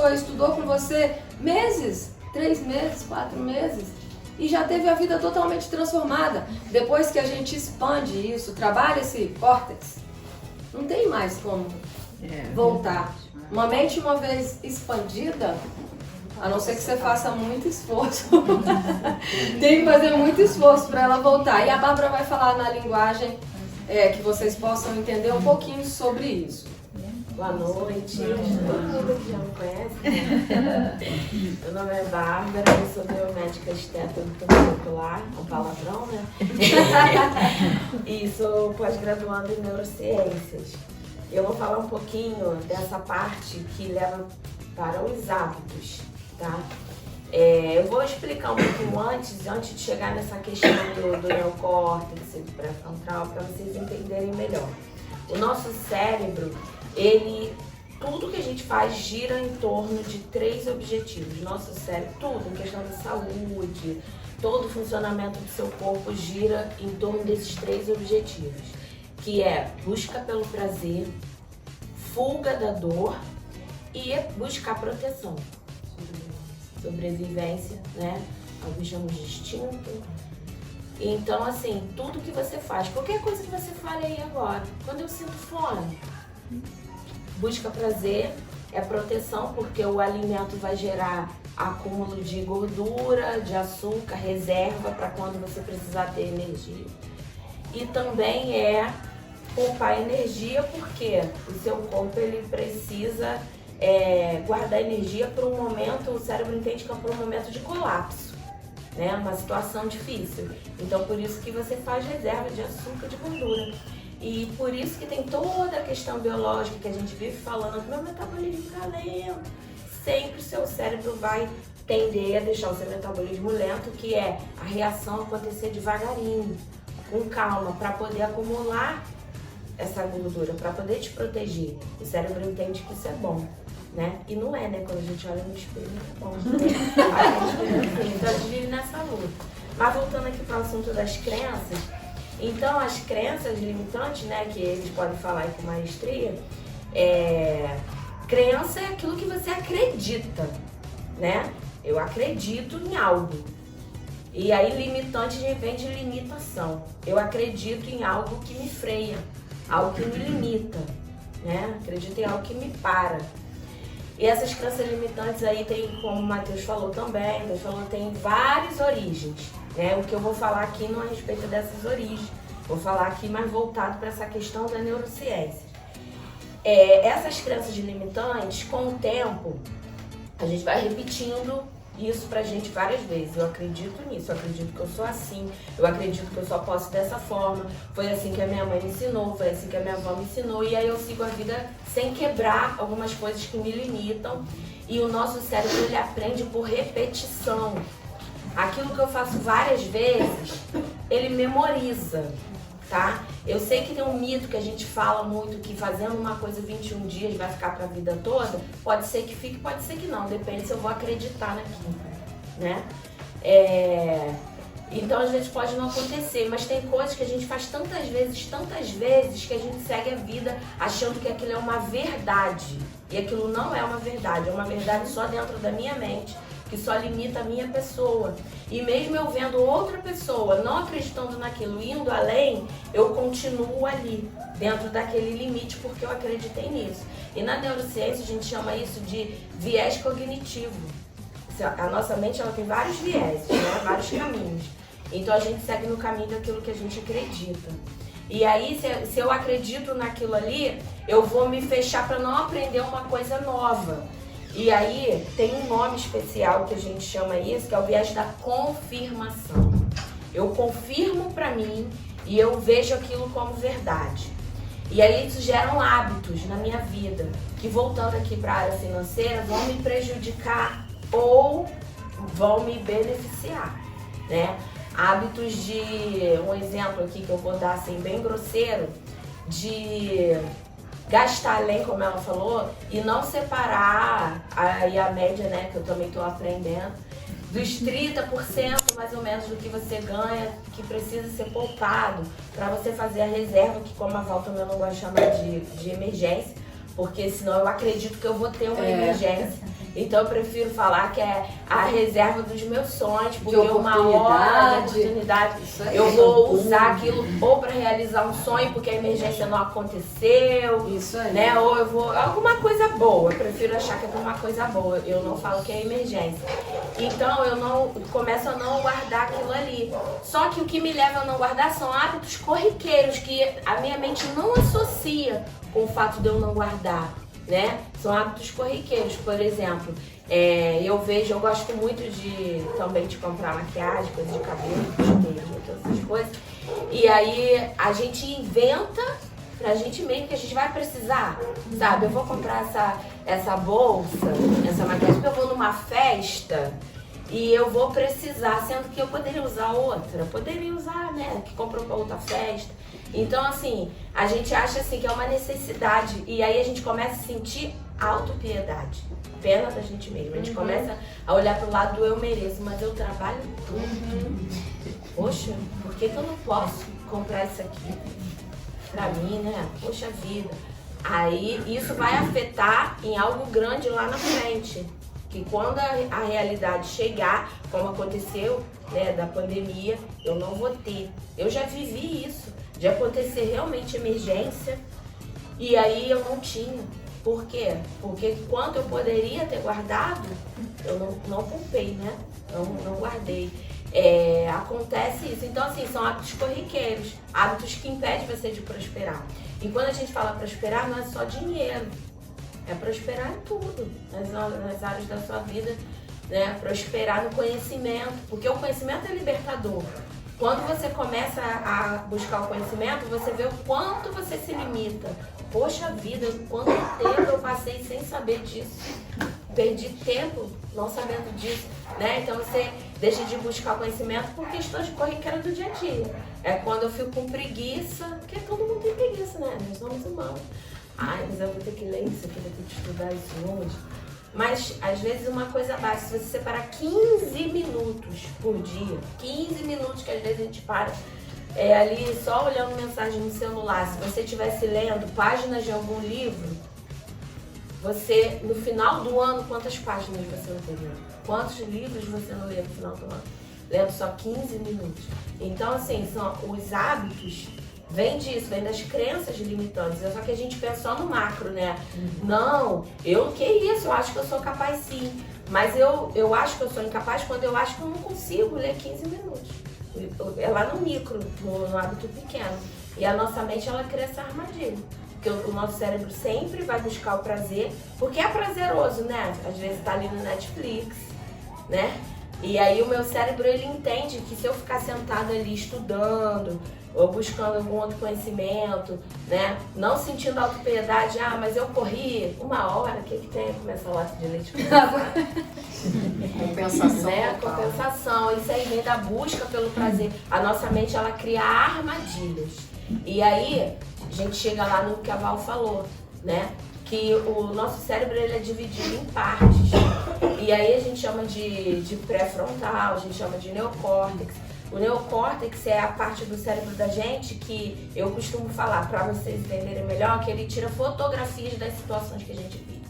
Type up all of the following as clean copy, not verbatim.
pessoa estudou com você meses, 3 meses, 4 meses, e já teve a vida totalmente transformada. Depois que a gente expande isso, trabalha esse córtex, não tem mais como voltar. Uma mente uma vez expandida, a não ser que você faça muito esforço, tem que fazer muito esforço para ela voltar. E a Bárbara vai falar na linguagem que vocês possam entender um pouquinho sobre isso. Boa noite, todo mundo que já me conhece. Meu nome é Bárbara, eu sou biomédica esteta molecular, um palavrão, né? E sou pós-graduanda em neurociências. Eu vou falar um pouquinho dessa parte que leva para os hábitos, tá? Eu vou explicar um pouquinho antes de chegar nessa questão do neocórtex, do pré-frontal, para vocês entenderem melhor. O nosso cérebro, tudo que a gente faz gira em torno de 3 objetivos. Nosso cérebro, tudo, em questão de saúde, todo o funcionamento do seu corpo gira em torno desses 3 objetivos, que é busca pelo prazer, fuga da dor e buscar proteção. Sobrevivência, né? Alguns chamam de instinto. Então, assim, tudo que você faz, qualquer coisa que você fale aí agora, quando eu sinto fome, busca prazer, é proteção, porque o alimento vai gerar acúmulo de gordura, de açúcar, reserva para quando você precisar ter energia. E também é poupar energia, porque o seu corpo ele precisa guardar energia por um momento, o cérebro entende que é por um momento de colapso, né? Uma situação difícil. Então por isso que você faz reserva de açúcar, de gordura. E por isso que tem toda a questão biológica que a gente vive falando, meu metabolismo está lento. Sempre o seu cérebro vai tender a deixar o seu metabolismo lento, que é a reação acontecer devagarinho, com calma, para poder acumular essa gordura, para poder te proteger. O cérebro entende que isso é bom, né? E não é, né? Quando a gente olha no espelho, é bom. Então a gente vive nessa luta. Mas voltando aqui para o assunto das crenças, então as crenças limitantes, né, que eles podem falar aí com maestria, crença é aquilo que você acredita, né? Eu acredito em algo. E aí limitante vem de limitação. Eu acredito em algo que me freia, algo que me limita, né? Acredito em algo que me para. E essas crenças limitantes aí tem, como o Matheus falou também, tem várias origens, né? O que eu vou falar aqui não é a respeito dessas origens, vou falar aqui mais voltado para essa questão da neurociência. Essas crenças limitantes, com o tempo, a gente vai repetindo isso pra gente várias vezes. Eu acredito nisso, eu acredito que eu sou assim, eu acredito que eu só posso dessa forma, foi assim que a minha mãe me ensinou, foi assim que a minha avó me ensinou, e aí eu sigo a vida sem quebrar algumas coisas que me limitam. E o nosso cérebro, ele aprende por repetição. Aquilo que eu faço várias vezes, ele memoriza, tá? Eu sei que tem um mito que a gente fala muito, que fazendo uma coisa 21 dias vai ficar pra vida toda. Pode ser que fique, pode ser que não, depende se eu vou acreditar naquilo, né? Então às vezes pode não acontecer, mas tem coisas que a gente faz tantas vezes, que a gente segue a vida achando que aquilo é uma verdade. E aquilo não é uma verdade, é uma verdade só dentro da minha mente, que só limita a minha pessoa. E mesmo eu vendo outra pessoa não acreditando naquilo, indo além, eu continuo ali, dentro daquele limite, porque eu acreditei nisso. E na neurociência a gente chama isso de viés cognitivo. A nossa mente, ela tem vários vieses, né? Vários caminhos. Então a gente segue no caminho daquilo que a gente acredita. E aí, se eu acredito naquilo ali, eu vou me fechar para não aprender uma coisa nova. E aí tem um nome especial que a gente chama isso, que é o viés da confirmação. Eu confirmo para mim e eu vejo aquilo como verdade. E aí isso geram hábitos na minha vida, que voltando aqui para a área financeira, vão me prejudicar ou vão me beneficiar, né? Hábitos de, um exemplo aqui que eu vou dar assim bem grosseiro, de gastar além, como ela falou, e não separar a média, né, que eu também estou aprendendo, dos 30% mais ou menos do que você ganha, que precisa ser poupado para você fazer a reserva, que como a Val também não gosta de chamar de emergência, porque senão eu acredito que eu vou ter uma emergência. Então eu prefiro falar que é a reserva dos meus sonhos, porque uma hora de oportunidade eu vou usar aquilo ou para realizar um sonho, porque a emergência não aconteceu, isso aí. Né? Ou eu vou... alguma coisa boa, eu prefiro achar que é uma coisa boa, eu não falo que é emergência. Então eu não começo a não guardar aquilo ali. Só que o que me leva a não guardar são hábitos corriqueiros, que a minha mente não associa com o fato de eu não guardar. Né? São hábitos corriqueiros, por exemplo, eu gosto muito também de comprar maquiagem, coisa de cabelo, bijuteria, todas essas coisas. E aí a gente inventa pra gente mesmo que a gente vai precisar, sabe? Eu vou comprar essa bolsa, essa maquiagem, porque eu vou numa festa e eu vou precisar, sendo que eu poderia usar outra, poderia usar, né? Que comprou pra outra festa. Então, assim, a gente acha assim que é uma necessidade e aí a gente começa a sentir autopiedade, pena da gente mesmo. A gente começa a olhar pro lado do eu mereço, mas eu trabalho tudo. Poxa, por que eu não posso comprar isso aqui pra mim, né? Poxa vida. Aí isso vai afetar em algo grande lá na frente. Que quando a realidade chegar, como aconteceu, né, da pandemia, eu não vou ter. Eu já vivi isso. De acontecer realmente emergência e aí eu não tinha. Por quê? Porque quanto eu poderia ter guardado, eu não poupei, né? Não guardei. Acontece isso. Então, assim, são hábitos corriqueiros, hábitos que impedem você de prosperar. E quando a gente fala prosperar, não é só dinheiro, é prosperar em tudo, nas áreas da sua vida, né? Prosperar no conhecimento, porque o conhecimento é libertador. Quando você começa a buscar o conhecimento, você vê o quanto você se limita. Poxa vida, quanto tempo eu passei sem saber disso. Perdi tempo não sabendo disso, né? Então você deixa de buscar conhecimento por questões corriqueiras do dia a dia. É quando eu fico com preguiça, porque todo mundo tem preguiça, né? Nós somos humanos. Ai, mas eu vou ter que ler isso aqui, vou ter que estudar isso hoje. Mas, às vezes, uma coisa básica, se você separar 15 minutos por dia, 15 minutos que às vezes a gente para ali só olhando mensagem no celular, se você estivesse lendo páginas de algum livro, você, no final do ano, quantas páginas você não tem lido? Quantos livros você não lê no final do ano? Lendo só 15 minutos. Então, assim, são os hábitos... Vem disso, vem das crenças limitantes. Só que a gente pensa só no macro, né? Não, que isso? Eu acho que eu sou capaz sim. Mas eu acho que eu sou incapaz quando eu acho que eu não consigo ler 15 minutos. É lá no micro, no hábito pequeno. E a nossa mente, ela cria essa armadilha. Porque o nosso cérebro sempre vai buscar o prazer, porque é prazeroso, né? Às vezes tá ali no Netflix, né? E aí o meu cérebro, ele entende que se eu ficar sentado ali estudando, ou buscando algum outro conhecimento, né? Não sentindo autopiedade, mas eu corri 1 hora, o que tem? Começa o lata de leite. Compensação. Né? Compensação, isso aí vem da busca pelo prazer. A nossa mente, ela cria armadilhas. E aí, a gente chega lá no que a Val falou, né? Que o nosso cérebro, ele é dividido em partes. E aí a gente chama de pré-frontal, a gente chama de neocórtex. O neocórtex é a parte do cérebro da gente que eu costumo falar, para vocês entenderem melhor, que ele tira fotografias das situações que a gente vive.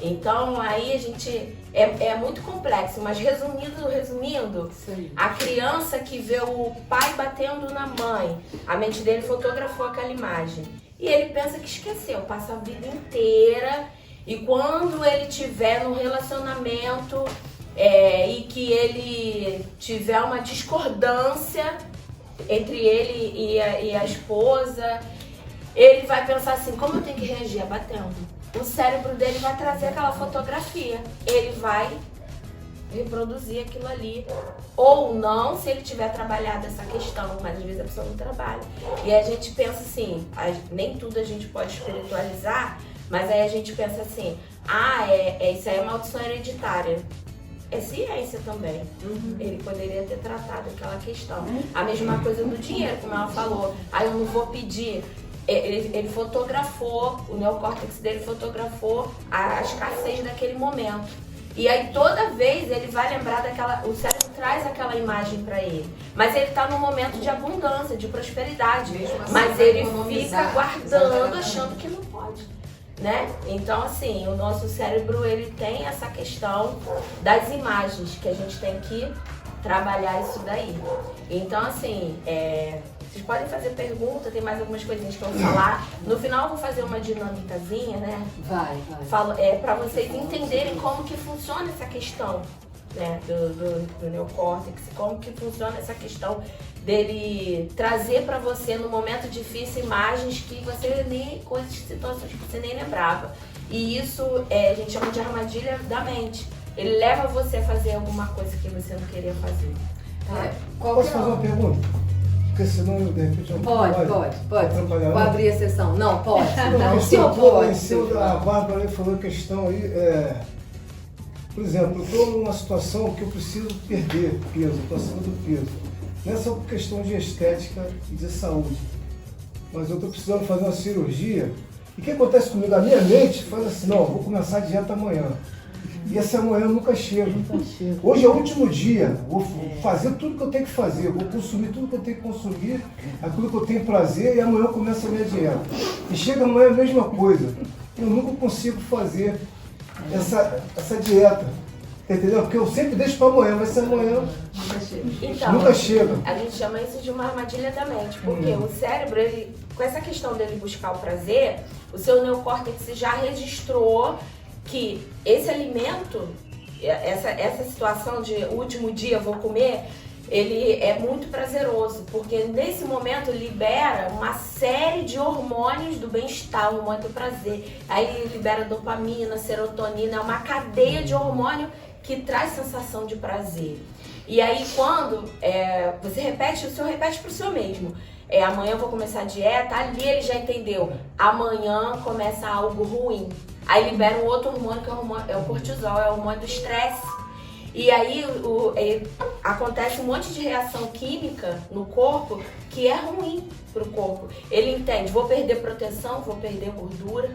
Então aí a gente é muito complexo, mas resumindo, a criança que vê o pai batendo na mãe, a mente dele fotografou aquela imagem. E ele pensa que esqueceu, passa a vida inteira e quando ele tiver num relacionamento e que ele tiver uma discordância entre ele e a esposa, ele vai pensar assim, como eu tenho que reagir? Batendo. O cérebro dele vai trazer aquela fotografia, ele vai reproduzir aquilo ali. Ou não, se ele tiver trabalhado essa questão, mas às vezes a pessoa não trabalha. E a gente pensa assim, nem tudo a gente pode espiritualizar, mas aí a gente pensa assim, isso aí é maldição hereditária. É ciência também. Ele poderia ter tratado aquela questão. A mesma coisa do dinheiro, como ela falou. Aí eu não vou pedir. Ele fotografou, o neocórtex dele fotografou a escassez daquele momento. E aí toda vez ele vai lembrar o cérebro traz aquela imagem para ele. Mas ele está num momento de abundância, de prosperidade. Mas ele fica guardando, achando que não pode. né? Então, assim, o nosso cérebro, ele tem essa questão das imagens, que a gente tem que trabalhar isso daí. Então, assim, vocês podem fazer pergunta, tem mais algumas coisinhas que eu vou falar. No final eu vou fazer uma dinâmicazinha, né? Vai. Para vocês entenderem como que funciona essa questão, né? Do neocórtex, como que funciona essa questão dele trazer para você no momento difícil imagens que você nem, situações que você nem lembrava. E isso a gente chama de armadilha da mente. Ele leva você a fazer alguma coisa que você não queria fazer. Posso fazer uma pergunta? Porque senão, de repente, eu Pode. Vou abrir a sessão. Não, pode. Não, o senhor pode. A Bárbara falou a questão aí, por exemplo, eu estou numa situação que eu preciso perder peso, estou acima do peso. Não é só por questão de estética e de saúde, mas eu estou precisando fazer uma cirurgia. E o que acontece comigo? A minha mente faz assim, não, vou começar a dieta amanhã. E essa manhã nunca chega. Hoje é o último dia, vou fazer tudo que eu tenho que fazer, vou consumir tudo que eu tenho que consumir, aquilo que eu tenho prazer, e amanhã começa a minha dieta. E chega amanhã a mesma coisa. Eu nunca consigo fazer essa dieta. Entendeu? Porque eu sempre deixo para amanhã, mas essa amanhã então, nunca chega. A gente chama isso de uma armadilha da mente, porque o cérebro, ele, com essa questão dele buscar o prazer, o seu neocórtex já registrou que esse alimento, essa situação de último dia vou comer, ele é muito prazeroso, porque nesse momento libera uma série de hormônios do bem-estar, hormônio do prazer. Aí libera dopamina, serotonina, é uma cadeia de hormônio que traz sensação de prazer. E aí quando você repete, o senhor repete para o senhor mesmo. Amanhã eu vou começar a dieta, ali ele já entendeu. Amanhã começa algo ruim. Aí libera um outro hormônio que é o cortisol, é o hormônio do estresse. E aí acontece um monte de reação química no corpo que é ruim pro corpo. Ele entende, vou perder proteção, vou perder gordura.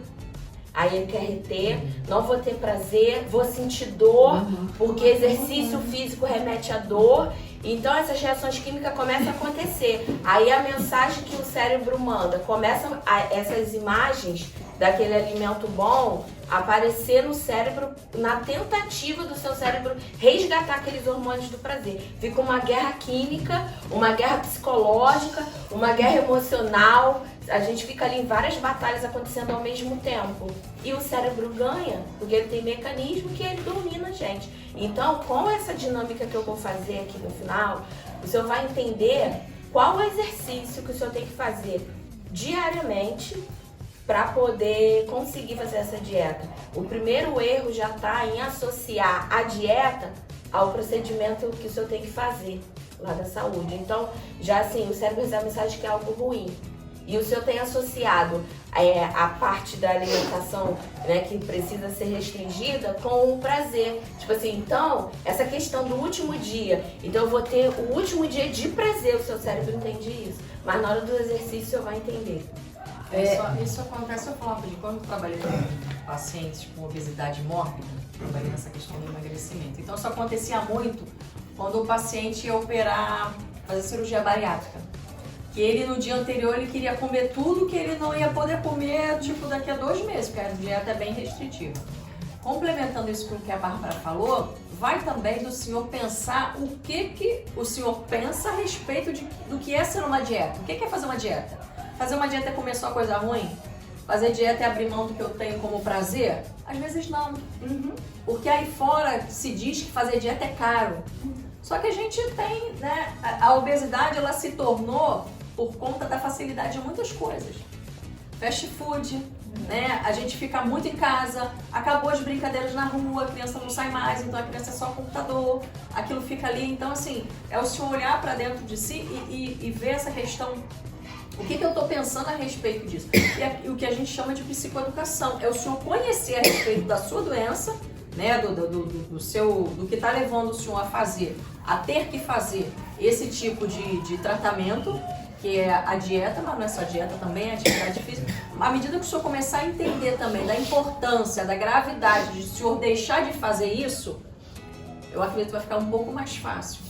Aí ele quer reter, não vou ter prazer, vou sentir dor, porque exercício físico remete à dor. Então essas reações químicas começam a acontecer. Aí a mensagem que o cérebro manda, começam essas imagens daquele alimento bom aparecer no cérebro, na tentativa do seu cérebro resgatar aqueles hormônios do prazer. Fica uma guerra química, uma guerra psicológica, uma guerra emocional. A gente fica ali em várias batalhas acontecendo ao mesmo tempo. E o cérebro ganha, porque ele tem mecanismo que ele domina a gente. Então, com essa dinâmica que eu vou fazer aqui no final, o senhor vai entender qual o exercício que o senhor tem que fazer diariamente para poder conseguir fazer essa dieta. O primeiro erro já está em associar a dieta ao procedimento que o senhor tem que fazer lá da saúde. Então, já assim, o cérebro recebe a mensagem que é algo ruim. E o senhor tem associado a parte da alimentação, né, que precisa ser restringida com o prazer. Tipo assim, então, essa questão do último dia. Então, eu vou ter o último dia de prazer, o seu cérebro entende isso. Mas na hora do exercício, o senhor vai entender. Isso acontece, eu falava de quando eu trabalhei com pacientes com obesidade mórbida, trabalhei nessa questão do emagrecimento. Então, isso acontecia muito quando o paciente ia operar, fazer cirurgia bariátrica. Que ele no dia anterior ele queria comer tudo que ele não ia poder comer, tipo, daqui a 2 meses, porque a dieta é bem restritiva. Complementando isso com o que a Bárbara falou, vai também do senhor pensar o que o senhor pensa a respeito do que é ser uma dieta. O que é fazer uma dieta? Fazer uma dieta é comer só coisa ruim? Fazer dieta é abrir mão do que eu tenho como prazer? Às vezes não. Porque aí fora se diz que fazer dieta é caro. Só que a gente tem, né, a obesidade ela se tornou por conta da facilidade de muitas coisas. Fast food, né? A gente fica muito em casa, acabou as brincadeiras na rua, a criança não sai mais, então a criança é só computador, aquilo fica ali. Então, assim, é o senhor olhar para dentro de si e ver essa questão. O que eu estou pensando a respeito disso? E o que a gente chama de psicoeducação. É o senhor conhecer a respeito da sua doença, né, do que está levando o senhor a ter que fazer esse tipo de tratamento, que é a dieta, mas não é só dieta também, é atividade física. À medida que o senhor começar a entender também da importância, da gravidade de o senhor deixar de fazer isso, eu acredito que vai ficar um pouco mais fácil.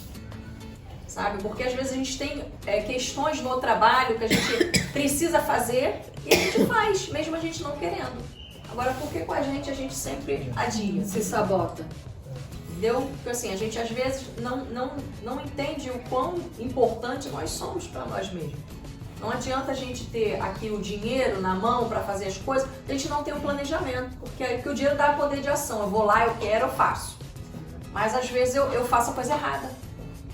Sabe? Porque às vezes a gente tem questões no trabalho que a gente precisa fazer e a gente faz, mesmo a gente não querendo. Agora, por que com a gente sempre adia? Se sabota. Entendeu? Porque assim, a gente às vezes não entende o quão importante nós somos para nós mesmos. Não adianta a gente ter aqui o dinheiro na mão para fazer as coisas, a gente não tem um planejamento, porque o dinheiro dá poder de ação. Eu vou lá, eu quero, eu faço. Mas às vezes eu faço a coisa errada,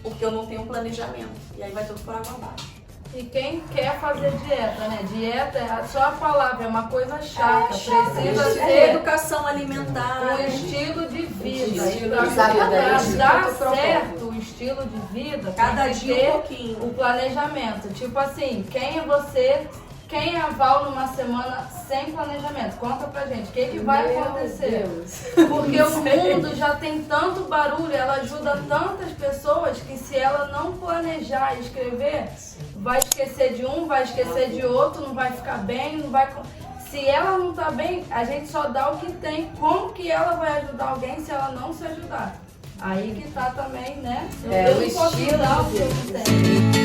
porque eu não tenho um planejamento. E aí vai tudo por água abaixo. E quem quer fazer dieta, né? Dieta é só a palavra, é uma coisa chata. Precisa ter educação alimentar, um estilo de vida. Estilo Para de vida, dar isso que eu certo o estilo de vida, cada tem que dia ter um pouquinho. o planejamento. Tipo assim, quem é você? Quem é a Val numa semana sem planejamento? Conta pra gente, o que vai Meu acontecer? Deus. Porque o mundo já tem tanto barulho, ela ajuda tantas pessoas que se ela não planejar e escrever, vai esquecer de um, vai esquecer de outro, não vai ficar bem, não vai... Se ela não tá bem, a gente só dá o que tem. Como que ela vai ajudar alguém se ela não se ajudar? Aí que tá também, né? É, Eu o não posso estilo dar o de que eu vida. tenho.